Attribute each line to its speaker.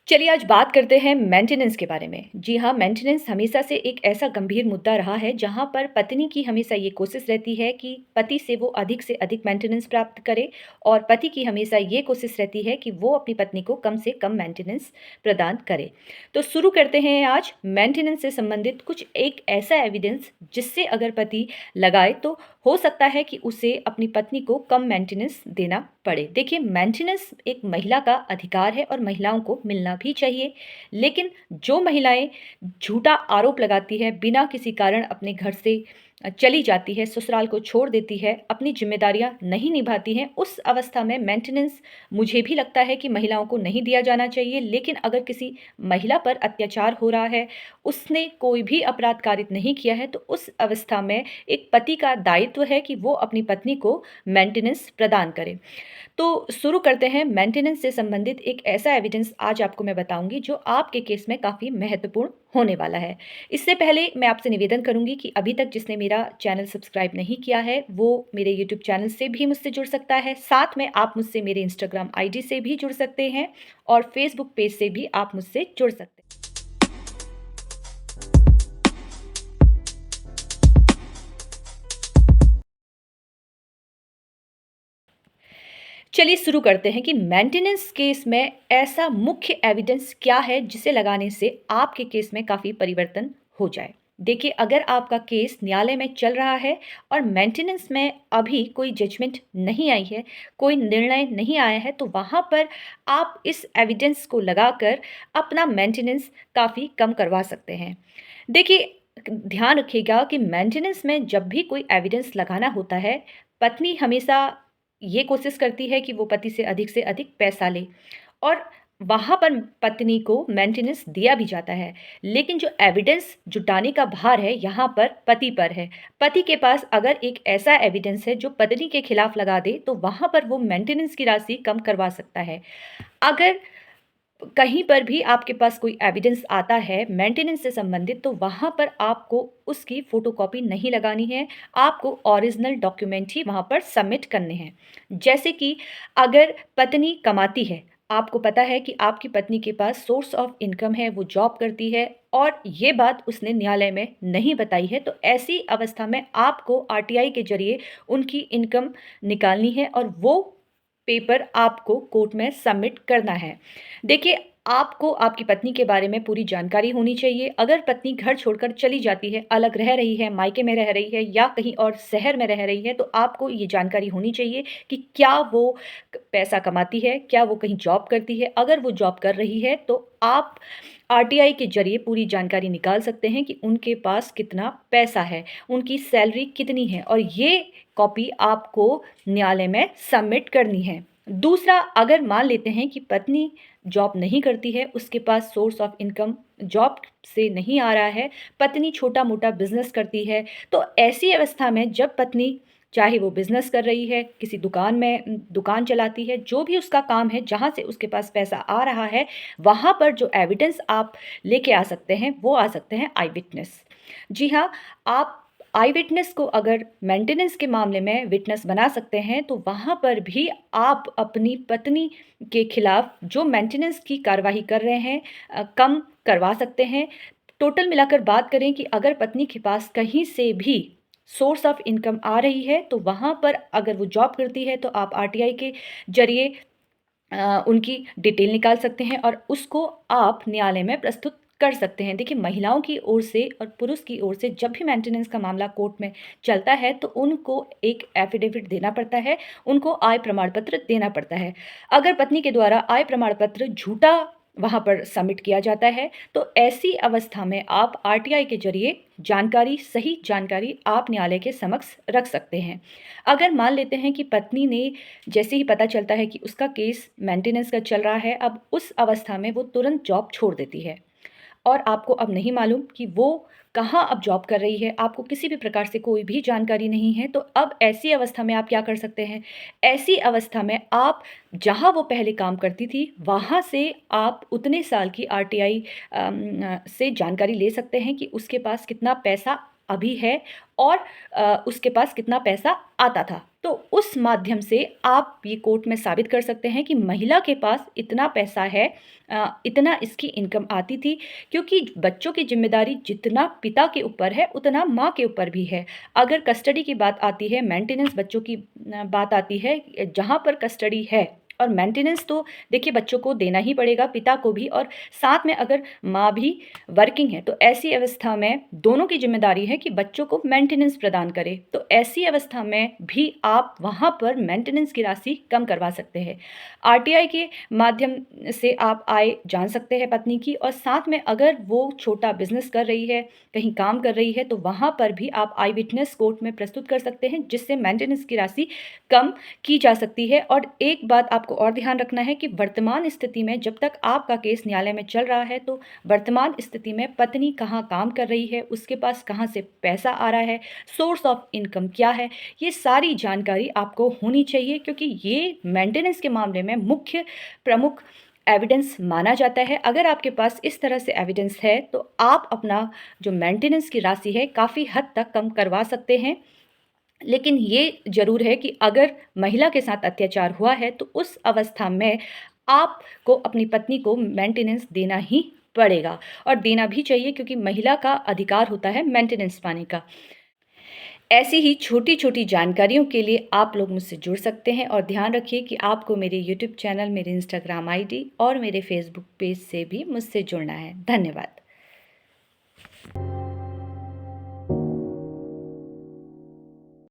Speaker 1: चलिए आज बात करते हैं मेंटेनेंस के बारे में। जी हाँ, मेंटेनेंस हमेशा से एक ऐसा गंभीर मुद्दा रहा है जहाँ पर पत्नी की हमेशा ये कोशिश रहती है कि पति से वो अधिक से अधिक मेंटेनेंस प्राप्त करे और पति की हमेशा ये कोशिश रहती है कि वो अपनी पत्नी को कम से कम मेंटेनेंस प्रदान करे। तो शुरू करते हैं आज मेंटेनेंस से संबंधित कुछ एक ऐसा एविडेंस जिससे अगर पति लगाए तो हो सकता है कि उसे अपनी पत्नी को कम मेंटेनेंस देना पड़े। देखिए, मेंटेनेंस एक महिला का अधिकार है और महिलाओं को मिलना भी चाहिए। लेकिन जो महिलाएं झूठा आरोप लगाती है, बिना किसी कारण अपने घर से चली जाती है, ससुराल को छोड़ देती है, अपनी जिम्मेदारियां नहीं निभाती हैं, उस अवस्था में मेंटेनेंस मुझे भी लगता है कि महिलाओं को नहीं दिया जाना चाहिए। लेकिन अगर किसी महिला पर अत्याचार हो रहा है, उसने कोई भी अपराध कारित नहीं किया है, तो उस अवस्था में एक पति का दायित्व है कि वो अपनी पत्नी को मेंटेनेंस प्रदान करे। तो शुरू करते हैं मेंटेनेंस से संबंधित एक ऐसा एविडेंस आज आपको मैं बताऊंगी जो आपके केस में काफ़ी महत्वपूर्ण होने वाला है। इससे पहले मैं आपसे निवेदन करूंगी कि अभी तक जिसने मेरा चैनल सब्सक्राइब नहीं किया है वो मेरे यूट्यूब चैनल से भी मुझसे जुड़ सकता है। साथ में आप मुझसे मेरे इंस्टाग्राम आईडी से भी जुड़ सकते हैं और फेसबुक पेज से भी आप मुझसे जुड़ सकते हैं। चलिए शुरू करते हैं कि मेंटेनेंस केस में ऐसा मुख्य एविडेंस क्या है जिसे लगाने से आपके केस में काफ़ी परिवर्तन हो जाए। देखिए, अगर आपका केस न्यायालय में चल रहा है और मेंटेनेंस में अभी कोई जजमेंट नहीं आई है, कोई निर्णय नहीं आया है, तो वहाँ पर आप इस एविडेंस को लगाकर अपना मेंटेनेंस काफ़ी कम करवा सकते हैं। देखिए, ध्यान रखिएगा कि मेंटेनेंस में जब भी कोई एविडेंस लगाना होता है, पत्नी हमेशा ये कोशिश करती है कि वो पति से अधिक पैसा ले और वहाँ पर पत्नी को मेंटेनेंस दिया भी जाता है। लेकिन जो एविडेंस जुटाने का भार है यहाँ पर पति पर है। पति के पास अगर एक ऐसा एविडेंस है जो पत्नी के खिलाफ लगा दे तो वहाँ पर वो मेंटेनेंस की राशि कम करवा सकता है। अगर कहीं पर भी आपके पास कोई एविडेंस आता है मेंटेनेंस से संबंधित तो वहाँ पर आपको उसकी फ़ोटोकॉपी नहीं लगानी है, आपको ओरिजिनल डॉक्यूमेंट ही वहाँ पर सबमिट करने हैं। जैसे कि अगर पत्नी कमाती है, आपको पता है कि आपकी पत्नी के पास सोर्स ऑफ इनकम है, वो जॉब करती है और ये बात उसने न्यायालय में नहीं बताई है, तो ऐसी अवस्था में आपको आरटीआई के ज़रिए उनकी इनकम निकालनी है और वो पेपर आपको कोर्ट में सबमिट करना है। देखिए, आपको आपकी पत्नी के बारे में पूरी जानकारी होनी चाहिए। अगर पत्नी घर छोड़कर चली जाती है, अलग रह रही है, मायके में रह रही है या कहीं और शहर में रह रही है, तो आपको ये जानकारी होनी चाहिए कि क्या वो पैसा कमाती है, क्या वो कहीं जॉब करती है। अगर वो जॉब कर रही है, तो आप आरटीआई के ज़रिए पूरी जानकारी निकाल सकते हैं कि उनके पास कितना पैसा है, उनकी सैलरी कितनी है और ये कॉपी आपको न्यायालय में सबमिट करनी है। दूसरा, अगर मान लेते हैं कि पत्नी जॉब नहीं करती है, उसके पास सोर्स ऑफ इनकम जॉब से नहीं आ रहा है, पत्नी छोटा-मोटा बिज़नेस करती है, तो ऐसी अवस्था में जब पत्नी चाहे वो बिज़नेस कर रही है, किसी दुकान में दुकान चलाती है, जो भी उसका काम है, जहाँ से उसके पास पैसा आ रहा है, वहाँ पर जो एविडेंस आप लेके आ सकते हैं, वो आ सकते हैं आई विटनेस। जी हाँ, आप आई विटनेस को अगर मेंटेनेंस के मामले में विटनेस बना सकते हैं, तो वहाँ पर भी आप अपनी पत्नी के खिलाफ जो मेंटेनेंस की कार्रवाई कर रहे हैं कम करवा सकते हैं। टोटल मिलाकर बात करें कि अगर पत्नी के पास कहीं से भी सोर्स ऑफ इनकम आ रही है, तो वहाँ पर अगर वो जॉब करती है, तो आप आरटीआई के ज़रिए उनकी डिटेल निकाल सकते हैं और उसको आप न्यायालय में प्रस्तुत कर सकते हैं। देखिए, महिलाओं की ओर से और पुरुष की ओर से जब भी मेंटेनेंस का मामला कोर्ट में चलता है, तो उनको एक एफ़िडेविट देना पड़ता है, उनको आय प्रमाण पत्र देना पड़ता है। अगर पत्नी के द्वारा आय प्रमाण पत्र झूठा वहाँ पर सबमिट किया जाता है, तो ऐसी अवस्था में आप आरटीआई के ज़रिए सही जानकारी आप न्यायालय के समक्ष रख सकते हैं। अगर मान लेते हैं कि पत्नी ने जैसे ही पता चलता है कि उसका केस मेंटेनेंस का चल रहा है, अब उस अवस्था में वो तुरंत जॉब छोड़ देती है और आपको अब नहीं मालूम कि वो कहाँ अब जॉब कर रही है, आपको किसी भी प्रकार से कोई भी जानकारी नहीं है, तो अब ऐसी अवस्था में आप क्या कर सकते हैं? ऐसी अवस्था में आप जहाँ वो पहले काम करती थी, वहाँ से आप उतने साल की आरटीआई से जानकारी ले सकते हैं कि उसके पास कितना पैसा अभी है और उसके पास कितना पैसा आता था। तो उस माध्यम से आप ये कोर्ट में साबित कर सकते हैं कि महिला के पास इतना पैसा है, इतना इसकी इनकम आती थी, क्योंकि बच्चों की ज़िम्मेदारी जितना पिता के ऊपर है, उतना माँ के ऊपर भी है। अगर कस्टडी की बात आती है, मेंटेनेंस बच्चों की बात आती है, जहाँ पर कस्टडी है और मेंटेनेंस तो देखिए बच्चों को देना ही पड़ेगा, पिता को भी, और साथ में अगर माँ भी वर्किंग है, तो ऐसी अवस्था में दोनों की ज़िम्मेदारी है कि बच्चों को मेंटेनेंस प्रदान करें। तो ऐसी अवस्था में भी आप वहाँ पर मेंटेनेंस की राशि कम करवा सकते हैं। आरटीआई के माध्यम से आप आय जान सकते हैं पत्नी की, और साथ में अगर वो छोटा बिज़नेस कर रही है, कहीं काम कर रही है, तो वहाँ पर भी आप आई विटनेस कोर्ट में प्रस्तुत कर सकते हैं, जिससे मेंटेनेंस की राशि कम की जा सकती है। और एक बात आपको और ध्यान रखना है कि वर्तमान स्थिति में जब तक आपका केस न्यायालय में चल रहा है, तो वर्तमान स्थिति में पत्नी कहाँ काम कर रही है, उसके पास कहाँ से पैसा आ रहा है, सोर्स ऑफ इनकम क्या है, ये सारी जानकारी आपको होनी चाहिए, क्योंकि ये मेंटेनेंस के मामले में मुख्य प्रमुख एविडेंस माना जाता है। अगर आपके पास इस तरह से एविडेंस है, तो आप अपना जो मेंटेनेंस की राशि है काफ़ी हद तक कम करवा सकते हैं। लेकिन ये ज़रूर है कि अगर महिला के साथ अत्याचार हुआ है, तो उस अवस्था में आपको अपनी पत्नी को मेंटेनेंस देना ही पड़ेगा, और देना भी चाहिए, क्योंकि महिला का अधिकार होता है मेंटेनेंस पाने का। ऐसी ही छोटी-छोटी जानकारियों के लिए आप लोग मुझसे जुड़ सकते हैं, और ध्यान रखिए कि आपको मेरे यूट्यूब चैनल, मेरे इंस्टाग्राम आईडी और मेरे फेसबुक पेज से भी मुझसे जुड़ना है। धन्यवाद।